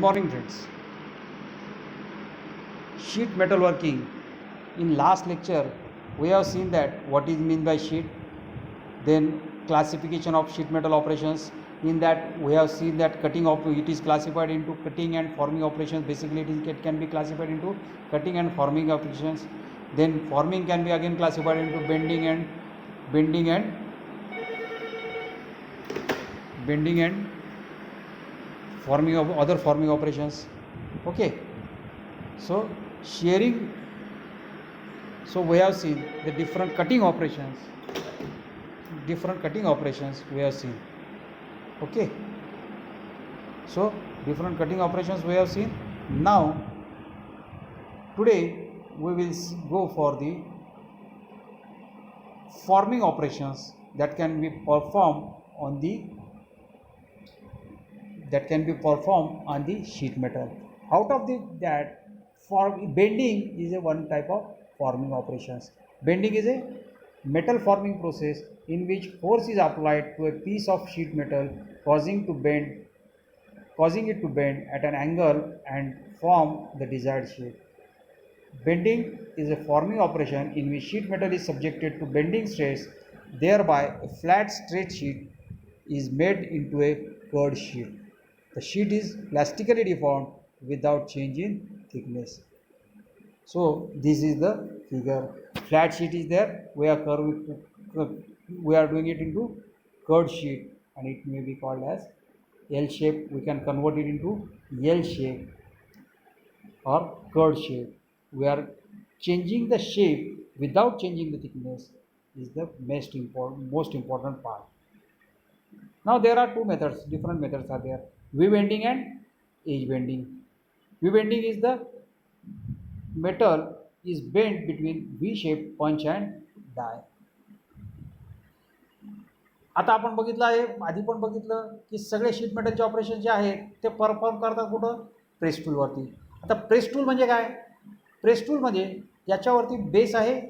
Morning friends. Sheet metal working. In last lecture we have seen that what is meant by sheet, then classification of sheet metal operations. In that we have seen that cutting of it is classified into cutting and forming operations. Basically it can be classified into cutting and forming operations. Then forming can be again classified into bending and forming of other forming operations. Okay, so shearing. So we have seen the different cutting operations we have seen. Okay, so different cutting operations we have seen. Now today we will go for the forming operations that can be performed on the sheet metal. Out of that, bending is a one type of forming operations. Bending is a metal forming process in which force is applied to a piece of sheet metal, causing it to bend at an angle and form the desired shape. Bending is a forming operation in which sheet metal is subjected to bending stress, thereby a flat straight sheet is made into a curved sheet. The sheet is plastically deformed without change in thickness. So this is the figure. Flat sheet is there. We are doing it into curved sheet, and it may be called as L shape. We can convert it into L shape or curved shape. We are changing the shape without changing the thickness is the most important part. Now there are two methods, different methods are there: V bending and edge bending. V bending is the metal is bent between V shape punch and die. आता आपण बघितलं आहे, आधी पण बघितलं की सगळे sheet मेटलचे ऑपरेशन जे आहेत ते परफॉर्म करतात कुठं? प्रेस टूलवरती. आता प्रेस टूल म्हणजे काय? प्रेस टूलमध्ये याच्यावरती बेस आहे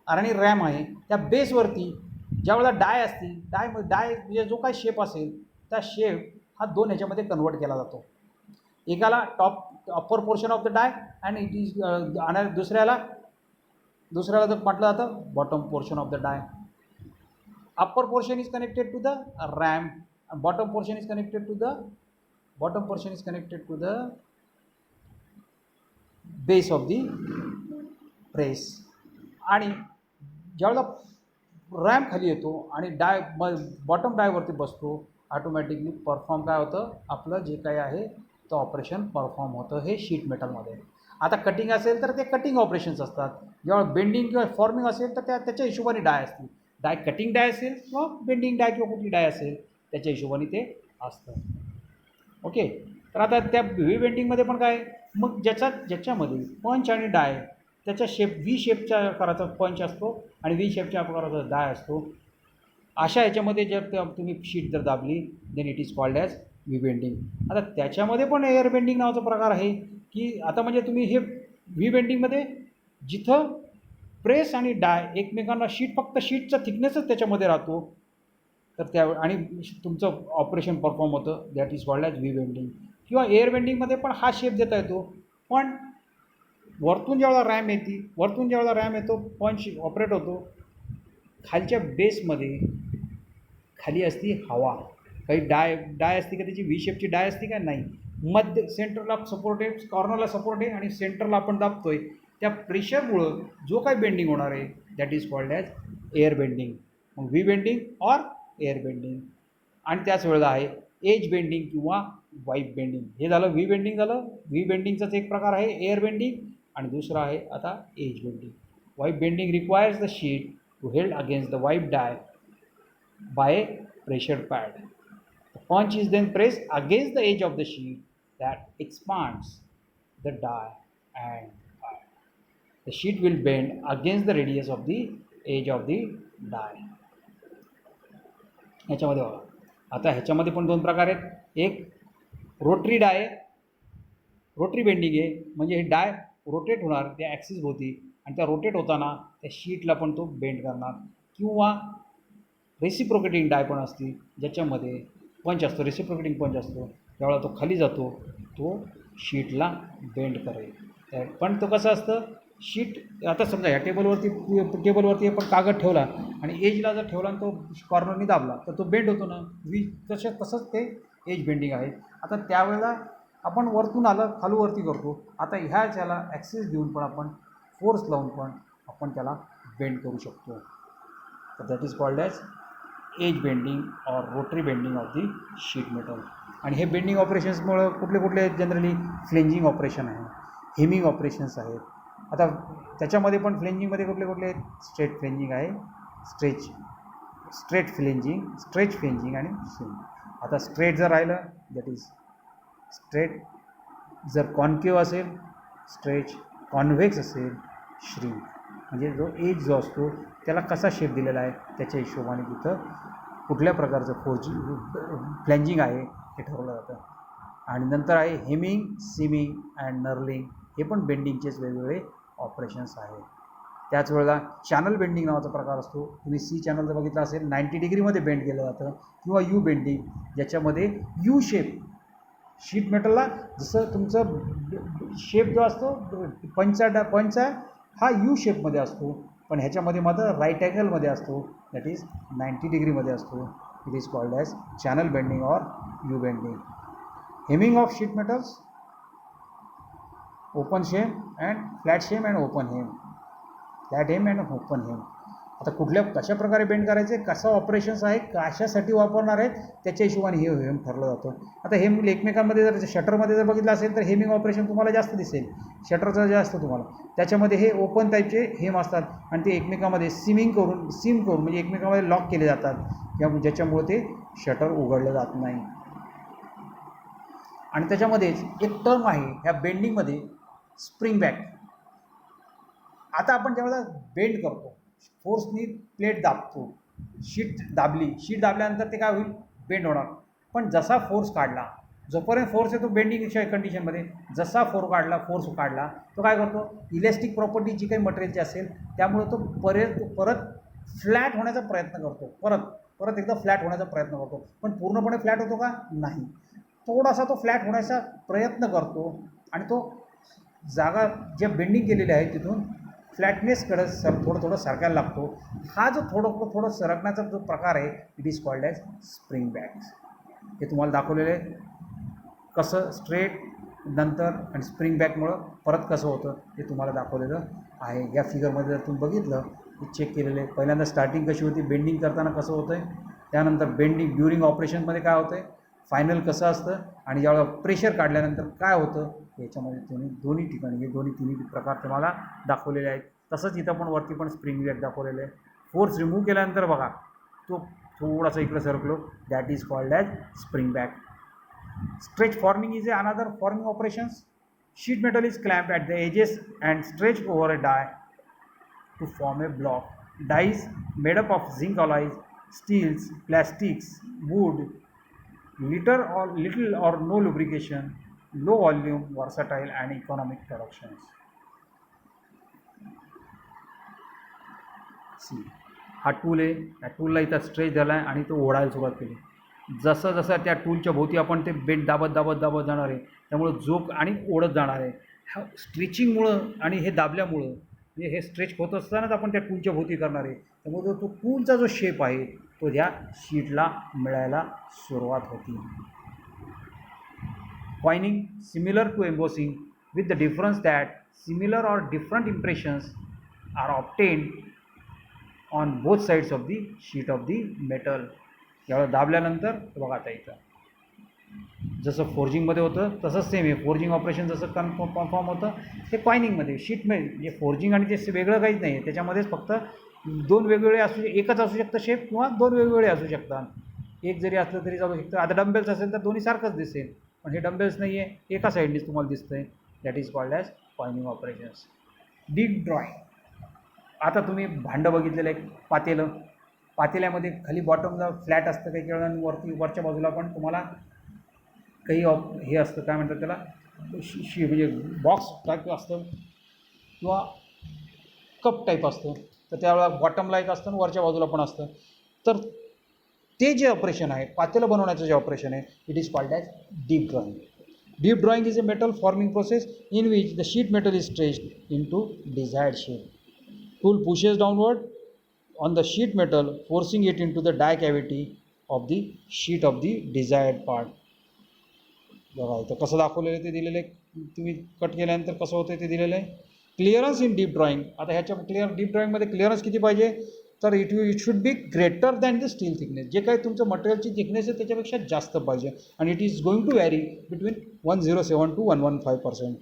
आणि रॅम आहे. त्या बेसवरती ज्यावेळेला डाय असते, डाय म्हणजे जो काही शेप असेल त्या शेप हा दोन ह्याच्यामध्ये कन्वर्ट केला जातो. एकाला upper portion of the die and it is आणि दुसऱ्याला जर म्हटलं जातं bottom portion of the die. Upper portion is connected to the RAM, and bottom portion is connected to the base of the press. आणि ज्यावेळेला RAM खाली येतो आणि बॉटम डायवरती बसतो, ऑटोमॅटिकली परफॉर्म काय होतं? आपलं जे काही आहे तो ऑपरेशन परफॉर्म होतं हे शीट मेटलमध्ये. आता कटिंग असेल तर ते कटिंग ऑपरेशन्स असतात. जेव्हा बेंडिंग किंवा फॉर्मिंग असेल तर त्याच्या हिशोबाने डाय असते. डाय कटिंग डाय असेल किंवा बेंडिंग डाय किंवा कुठली डाय असेल त्याच्या हिशोबाने ते असतं. ओके, तर आता त्या व्ही बेंडिंगमध्ये पण काय, मग ज्याच्यामध्ये पंच आणि डाय त्याच्या शेप व्ही शेपच्या आकाराचा पंच असतो आणि व्ही शेपच्या आकाराचा डाय असतो. अशा ह्याच्यामध्ये जर तुम्ही शीट जर दाबली then it is called as V bending. आता त्याच्यामध्ये पण एअर बेंडिंग नावाचा प्रकार आहे की आता म्हणजे तुम्ही हे व्ही बेंडिंगमध्ये जिथं प्रेस आणि डाय एकमेकांना फक्त शीटचा थिकनेसच त्याच्यामध्ये राहतो, तर त्या आणि तुमचं ऑपरेशन परफॉर्म होतं, that is called as V bending. किंवा एअर बेंडिंगमध्ये पण हा शेप देता येतो, पण वरतून ज्यावेळेला रॅम येतो पंच ऑपरेट होतो, खालच्या बेसमध्ये खाली असती हवा, काही डाय असते का त्याची व्ही शेपची डाय असते का? नाही. मध्य सेंटरला सपोर्ट आहे, कॉर्नरला सपोर्ट आहे आणि सेंटरला आपण दाबतोय, त्या प्रेशरमुळं जो काही बेंडिंग होणार आहे that is called as air bending. मग V bending or air bending. आणि त्याच वेळेला आहे एज बेंडिंग किंवा वाईप बेंडिंग. हे झालं व्ही बेंडिंग झालं. व्ही बेंडिंगचाच एक प्रकार आहे एअर बेंडिंग आणि दुसरा आहे आता edge bending. Wipe bending requires the sheet to held against the wipe die by a pressure pad. The punch is then press against the edge of the sheet that expands the die and the sheet will bend against the radius of the edge of the die. ह्याच्यामध्ये बघा, आता ह्याच्यामध्ये पण दोन प्रकार आहेत. एक rotary डाय आहे, रोटरी बेंडिंग आहे, म्हणजे हे डाय रोटेट होणार त्या ॲक्सिस भोवती आणि त्या रोटेट होताना त्या शीटला पण तो बेंड करणार. किंवा रेसिप्रोकेटिंग डाय पण असते ज्याच्यामध्ये पंच असतो, रेसिप्रोकेटिंग पंच असतो. ज्यावेळेला तो खाली जातो तो शीटला बेंड करेल. पण तो कसं असतं शीट आता समजा या टेबलवरती आपण कागद ठेवला आणि एजला जर ठेवला आणि तो कॉर्नरनी दाबला तर तो बेंड होतो ना. तसंच ते एज बेंडिंग आहे. आता त्यावेळेला आपण वरतून आलं खालूवरती करतो. आता ह्याच्याला ॲक्सेस देऊन पण आपण फोर्स लावून पण आपण त्याला बेंड करू शकतो. तर that is called as edge bending or rotary bending of the sheet metal. आणि हे बेंडिंग ऑपरेशन्समुळं कुठले जनरली फ्लेंजिंग ऑपरेशन आहे, हेमिंग ऑपरेशन्स आहेत. आता त्याच्यामध्ये पण फ्लेंजिंगमध्ये कुठले स्ट्रेट फ्लेंजिंग आहे, स्ट्रेट फ्लेंजिंग आणि स्विंग. आता स्ट्रेट जर राहिलं दॅट इज स्ट्रेट, जर कॉन्केव्ह असेल स्ट्रेच, कॉन्व्हेक्स असेल श्रिंक. म्हणजे जो एज जो असतो त्याला कसा शेप दिलेला आहे त्याच्या हिशोबाने तिथं कुठल्या प्रकारचं फ्लेंजिंग आहे हे ठरवलं जातं. आणि नंतर आहे हेमिंग, सिमिंग अँड नर्लिंग. हे पण बेंडिंगचेच वेगवेगळे ऑपरेशन्स आहेत. त्याच वेळेला चॅनल बेंडिंग नावाचा प्रकार असतो. तुम्ही सी चॅनल जर बघितलं असेल 90 डिग्रीमध्ये बेंड केलं जातं. किंवा यू बेंडिंग ज्याच्यामध्ये यू शेप शीट मेटलला जसं तुमचं शेप जो असतो पंचा हा यू शेपमध्ये असतो. पण ह्याच्यामध्ये मात्र राईट अँगलमध्ये असतो. दॅट इज 90 डिग्रीमध्ये असतो. It is called as channel bending or U bending. Hemming of sheet metals open seam and flat seam and open hem. Flat hem and open hem. आता कशा प्रकारे बेंड करायचे, कसं ऑपरेशन्स आहे, कशासाठी वापरणार आहेत त्याच्या हिशोबाने हे हेम ठरलं जातं. आता हेम एकमेकांमध्ये जर शटरमध्ये जर बघितलं असेल तर हेमिंग ऑपरेशन तुम्हाला जास्त दिसेल. शटरचं जे असतं तुम्हाला त्याच्यामध्ये हे ओपन टाईपचे हेम असतात आणि ते एकमेकांमध्ये सीम करून म्हणजे एकमेकांमध्ये लॉक केले जातात ज्याच्यामुळे ते शटर उघडलं जात नाही. आणि त्याच्यामध्येच एक टर्म आहे ह्या बेंडिंगमध्ये स्प्रिंग बॅक. आता आपण ज्यावेळेला बेंड करतो फोर्सनी प्लेट दाबतो, शीट दाबल्यानंतर ते काय होईल बेंड होणार. पण जसा फोर्स काढला, जोपर्यंत फोर्स येतो बेंडिंग कंडिशनमध्ये, जसा फोर्स काढला तो काय करतो इलॅस्टिक प्रॉपर्टी जी काही मटेरियलची असेल त्यामुळे तो परत फ्लॅट होण्याचा प्रयत्न करतो. परत एकदा फ्लॅट होण्याचा प्रयत्न करतो. पण पूर्णपणे फ्लॅट होतो का नाही, थोडासा तो फ्लॅट होण्याचा प्रयत्न करतो आणि तो जागा ज्या बेंडिंग केलेल्या आहे तिथून फ्लॅटनेसकडे थोडं सरकायला लागतो. हा जो थोडं सरकण्याचा जो प्रकार आहे it is called as spring back. हे तुम्हाला दाखवलेलं आहे कसं स्ट्रेट नंतर आणि स्प्रिंग बॅकमुळं परत कसं होतं हे तुम्हाला दाखवलेलं आहे. या फिगरमध्ये जर तुम्ही बघितलं की चेक केलेलं आहे. पहिल्यांदा स्टार्टिंग कशी होती, बेंडिंग करताना कसं होतं आहे, त्यानंतर बेंडिंग ड्युरिंग ऑपरेशनमध्ये काय होतं आहे, फायनल कसं असतं आणि ज्यावेळेला प्रेशर काढल्यानंतर काय होतं याच्यामध्ये तुम्ही दोन्ही ठिकाणी हे तिन्ही प्रकार तुम्हाला दाखवलेले आहेत. तसंच इथं पण वरती पण स्प्रिंग बॅक दाखवलेलं आहे. फोर्स रिमूव्ह केल्यानंतर बघा तो थोडासा इकडे सरकलो, that is called as spring back. Stretch forming is another forming operations. Sheet metal is clamped at the edges and stretched over a die to form a block. Dies made up of zinc alloys, steels, plastics, wood, little or no lubrication, low volume, versatile and economic productions. सी हा tool आहे. या टूलला इथं stretch झाला आहे आणि तो ओढायला सुरुवात केली. जसं त्या टूलच्या भोवती आपण ते बेंड दाबत जाणार आहे त्यामुळं जोक आणि ओढत जाणार आहे. ह्या स्ट्रेचिंगमुळं आणि हे दाबल्यामुळं म्हणजे हे स्ट्रेच होत असतानाच आपण त्या टूलच्या भोवती करणार आहे. त्यामुळे तो टूलचा जो शेप आहे तो ह्या शीटला मिळायला सुरुवात होती. Coining similar to embossing with the difference that similar or different impressions are obtained on both sides of the sheet of the metal. यावेळेला दाबल्यानंतर बघा आता इथं जसं फोर्जिंगमध्ये होतं तसंच सेम आहे. फोर्जिंग ऑपरेशन जसं कन्फर्म होतं ते कॉइनिंगमध्ये शीट म्हणजे फोर्जिंग आणि ते वेगळं काहीच नाही आहे. त्याच्यामध्येच फक्त दोन वेगवेगळे एकच असू शकतं शेप किंवा दोन वेगवेगळे असू शकतात. एक जरी असलं तरी चालू शकतं. आता डंबेल्स असेल तर दोन्ही सारखंच दिसेल, पण हे डंबेल्स नाही आहे, एका साईडनीच तुम्हाला दिसतं आहे. That is called as coining operations. Deep drawing. आता तुम्ही भांडं बघितलेलं आहे, पातेल्यामध्ये खाली बॉटमला फ्लॅट असतं काही वेळा, वरच्या बाजूला पण तुम्हाला काही हे असतं काय म्हणतात त्याला म्हणजे बॉक्स टाईप असतं किंवा कप टाईप असतं. तर त्यावेळेला बॉटमला एक असतं आणि वरच्या बाजूला पण असतं. तर ते जे ऑपरेशन आहे, पातेलं बनवण्याचं जे ऑपरेशन आहे, it is called as deep drawing. Deep drawing is a metal forming process in which the sheet metal is stretched into desired shape. Tool pushes downward on the sheet metal, forcing it into the die cavity of the sheet of the desired part. बघा इथं कसं दाखवलेलं आहे ते दिलेलं आहे, तुम्ही cut केल्यानंतर कसं होतं ते दिलेलं आहे. Clearance in deep drawing. आता ह्याच्या डीप ड्रॉइंगमध्ये क्लिअरन्स किती पाहिजे, तर it should be greater than the steel thickness. जे काही तुमचं मटेरियलची थिकनेस आहे त्याच्यापेक्षा जास्त पाहिजे, आणि it is going to vary between 107 to 115%.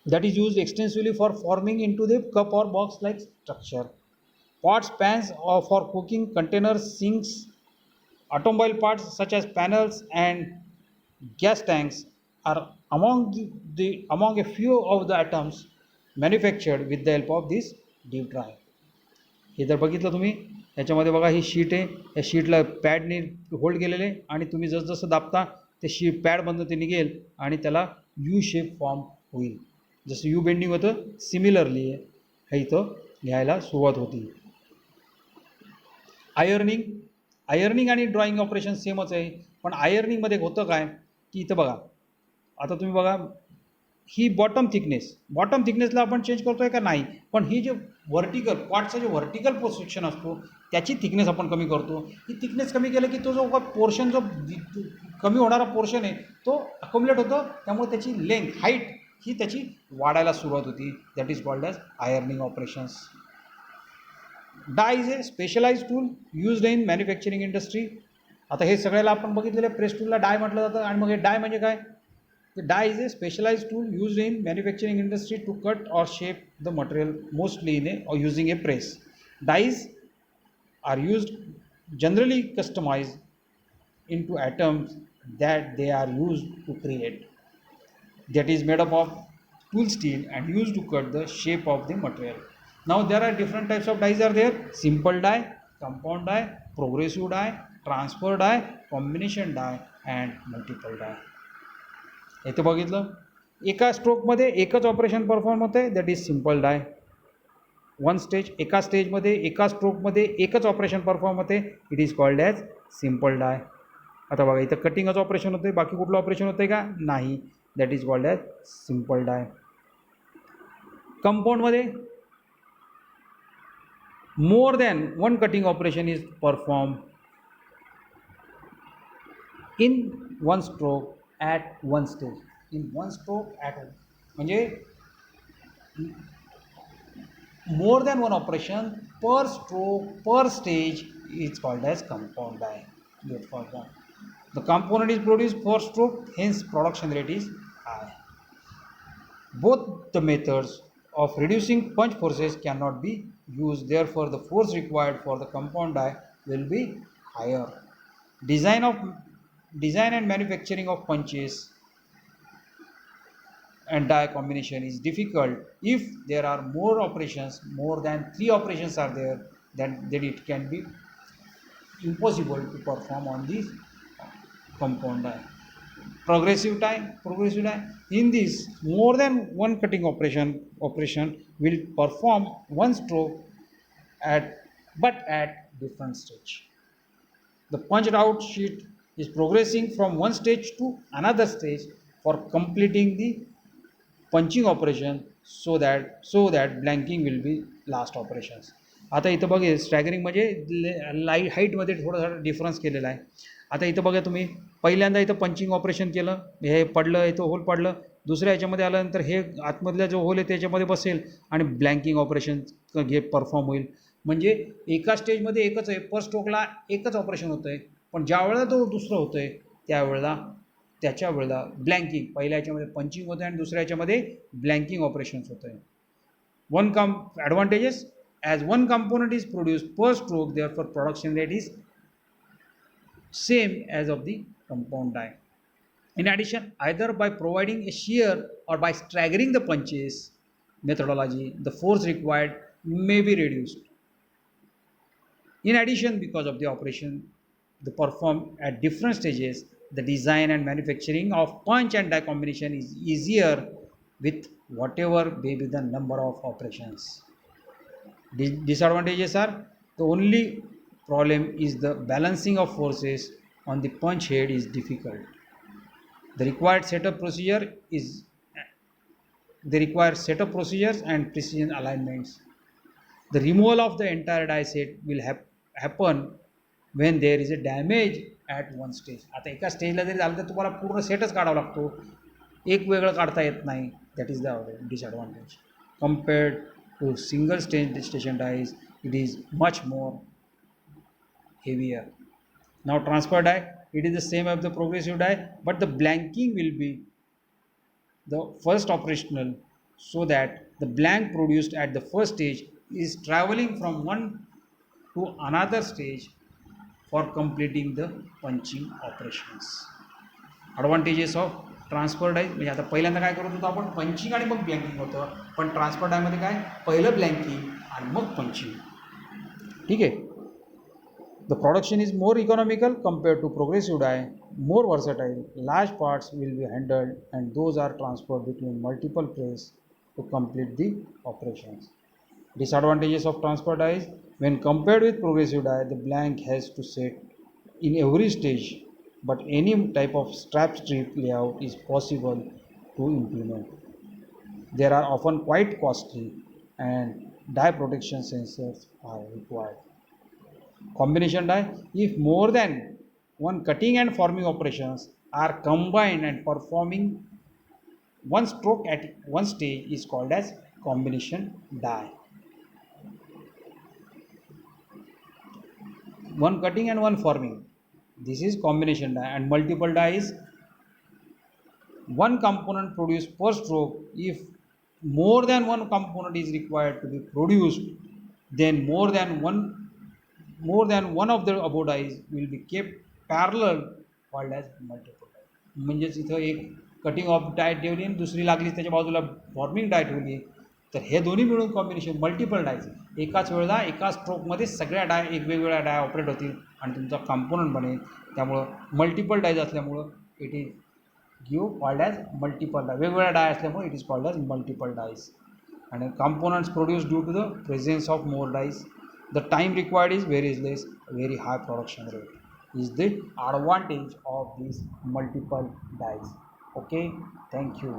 That is used extensively for forming into the cup or box like structure. Pots, pans, or for cooking containers, sinks, automobile parts such as panels and gas tanks are among a few of the items manufactured with the help of this deep drying. हे जर बघितलं तुम्ही याच्यामध्ये बघा, ही sheet आहे, या शीटला पॅडने hold केलेले, आणि तुम्ही जसजसं दाबता ते पॅडमधून ते निघेल आणि त्याला यू शेप फॉर्म होईल. जसं यू बेंडिंग होतं, सिमिलरली हे इथं लिहायला सुरुवात होती. आयर्निंग आणि ड्रॉइंग ऑपरेशन सेमच आहे, पण आयर्निंगमध्ये होतं काय की इथं बघा, आता तुम्ही बघा ही बॉटम थिकनेसला आपण चेंज करतोय का नाही, पण ही जे व्हर्टिकल पॉटचा जे व्हर्टिकल सेक्शन असतो त्याची थिकनेस आपण कमी करतो. ही थिकनेस कमी केलं की तो जो पोर्शन, जो कमी होणारा पोर्शन आहे तो अकोम्युलेट होतो, त्यामुळे त्याची लेंथ, हाईट ही त्याची वाढायला सुरुवात होती. That is called as ironing operations. Die is a specialise tool used in manufacturing industry. आता हे सगळ्याला आपण बघितलेलं प्रेस टूलला डाय म्हटलं जातं, आणि मग हे डाय म्हणजे काय, The die is a specialized tool used in manufacturing industry to cut or shape the material, mostly or using a press. Dies are used generally customized into atoms that they are used to create. That is made up of tool steel and used to cut the shape of the material. Now there are different types of dies are there: simple die, compound die, progressive die, transfer die, combination die, and multiple die. इथे बघितलं एका स्ट्रोकमध्ये एकच operation perform होते, that is simple die. One stage, एका स्टेजमध्ये एका स्ट्रोकमध्ये एकच ऑपरेशन परफॉर्म होते, it is called as simple die. आता बघा इथं कटिंगच ऑपरेशन होते, बाकी कुठलं ऑपरेशन होतं का नाही, that is called as simple die. कंपाऊंडमध्ये more than one cutting operation is perform in one stroke at one stage. In one stroke at म्हणजे more than one operation per stroke per stage is called as compound die. Get for that. The component is produced for stroke, hence production rate is high. Both the methods of reducing punch forces cannot be used, therefore the force required for the compound die will be higher. Design and manufacturing of punches and die combination is difficult if there are more operations, more than 3 operations are there, then it can be impossible to perform on this compound die. Progressive die. In this, more than one cutting operation will perform one stroke but at different stage. The punched out sheet is progressing from one stage to another stage for completing the punching operation, so that blanking will be last operations. आता इथं बघा staggering म्हणजे हाईटमध्ये थोडासा difference केलेला आहे. आता इथं बघा तुम्ही पहिल्यांदा इथं पंचिंग ऑपरेशन केलं, हे पडलं, इथं होल पडलं, दुसऱ्या ह्याच्यामध्ये आल्यानंतर हे आतमधला जो होल आहे त्याच्यामध्ये बसेल आणि ब्लँकिंग ऑपरेशन परफॉर्म होईल. म्हणजे एका स्टेजमध्ये एकच आहे, पर स्ट्रोकला एकच ऑपरेशन होतं आहे, पण ज्या वेळेला तो दुसरं होतं आहे त्याच्या वेळेला ब्लँकिंग, पहिल्या ह्याच्यामध्ये पंचिंग होतं आहे आणि दुसऱ्या ह्याच्यामध्ये ब्लँकिंग ऑपरेशन्स होतं आहे. Advantages: as one component is produced per stroke, therefore production rate is same as of the compound die. In addition, either by providing a shear or by staggering the punches methodology, the force required may be reduced. In addition, because of the operation the performed at different stages, the design and manufacturing of punch and die combination is easier with whatever may be the number of operations. Disadvantages are: the only problem is the balancing of forces on the punch head is difficult. The required setup procedure is they require setup procedures and precision alignments. The removal of the entire die set will happen when there is a damage at one stage. आता एका स्टेजला जरी झालं तर तुम्हाला पूर्ण सेटच काढावा लागतो, एक वेगळं काढता येत नाही. That is the disadvantage compared to single station dies. It is much more heavier. Now transfer die, it is the same as the progressive die, but the blanking will be the first operational, so that the blank produced at the first stage is traveling from one to another stage for completing the punching operations. Advantages of transfer die म्हणजे आता पहिल्यांदा काय करत होतो आपण, punching आणि मग ब्लँकिंग होतं, पण ट्रान्सफर डायमध्ये काय, पहिलं ब्लँकिंग आणि मग पंचिंग. ठीक आहे. The production is more economical compared to progressive die, more versatile. Large parts will be handled and those are transferred between multiple press to complete the operations. Disadvantages of transfer die is, when compared with progressive die, the blank has to set in every stage, but any type of strap strip layout is possible to implement. They are often quite costly and die protection sensors are required. Combination die, if more than one cutting and forming operations are combined and performing one stroke at one stage, is called as combination die. One cutting and one forming, this is combination die. And multiple die is one component produced per stroke. If more than one component is required to be produced, then more than one of the above dies will be kept parallel, called as multiple die. म्हणजेच इथं एक cutting of dye ठेवली आणि दुसरी लागली त्याच्या बाजूला forming डाय ठेवली, तर हे दोन्ही मिळून कॉम्बिनेशन मल्टिपल डायचं. एकाच वेळेला एका स्ट्रोकमध्ये सगळ्या डाय एक वेगवेगळ्या डाय ऑपरेट होतील आणि तुमचा कॉम्पोनंट बनेल. त्यामुळं मल्टिपल डायज असल्यामुळं it is called as multiple die. वेगवेगळ्या डाय असल्यामुळे it is called as multiple dies. आणि components produced due to the presence of more dies. The time required is very less, very high production rate is the advantage of these multiple dies. Okay, thank you.